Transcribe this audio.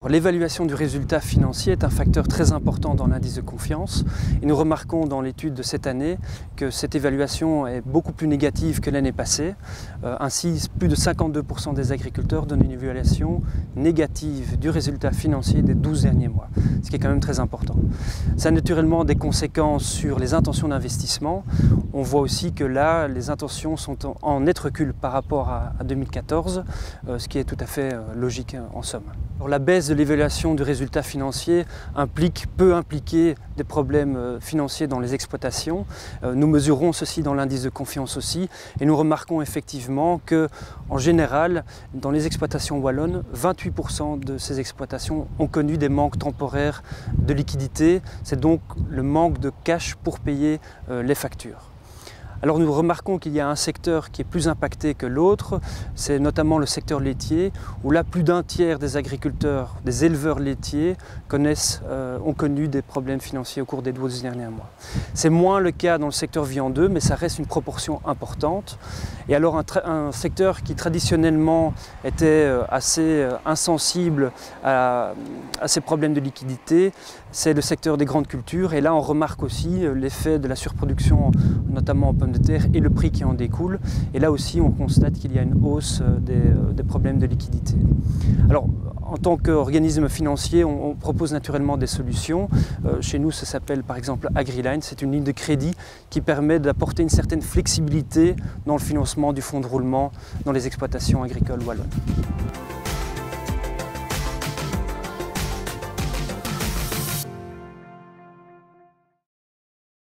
L'évaluation du résultat financier est un facteur très important dans l'indice de confiance et nous remarquons dans l'étude de cette année que cette évaluation est beaucoup plus négative que l'année passée. Ainsi, plus de 52% des agriculteurs donnent une évaluation négative du résultat financier des 12 derniers mois, ce qui est quand même très important. Ça a naturellement des conséquences sur les intentions d'investissement. On voit aussi que là, les intentions sont en net recul par rapport à 2014, ce qui est tout à fait logique en somme. Alors, la baisse de l'évaluation du résultat financier peut impliquer des problèmes financiers dans les exploitations. Nous mesurons ceci dans l'indice de confiance aussi et nous remarquons effectivement que, en général, dans les exploitations wallonnes, 28% de ces exploitations ont connu des manques temporaires de liquidité. C'est donc le manque de cash pour payer les factures. Alors nous remarquons qu'il y a un secteur qui est plus impacté que l'autre, c'est notamment le secteur laitier, où là plus d'un tiers des agriculteurs, des éleveurs laitiers ont connu des problèmes financiers au cours des 12 derniers mois. C'est moins le cas dans le secteur viandeux, mais ça reste une proportion importante. Et alors un secteur qui traditionnellement était assez insensible à ces problèmes de liquidité, c'est le secteur des grandes cultures. Et là on remarque aussi l'effet de la surproduction, notamment en pommes de terre, et le prix qui en découle. Et là aussi on constate qu'il y a une hausse des problèmes de liquidité. Alors en tant qu'organisme financier, on propose naturellement des solutions. Chez nous, ça s'appelle par exemple AgriLine. C'est une ligne de crédit qui permet d'apporter une certaine flexibilité dans le financement du fonds de roulement dans les exploitations agricoles wallonnes.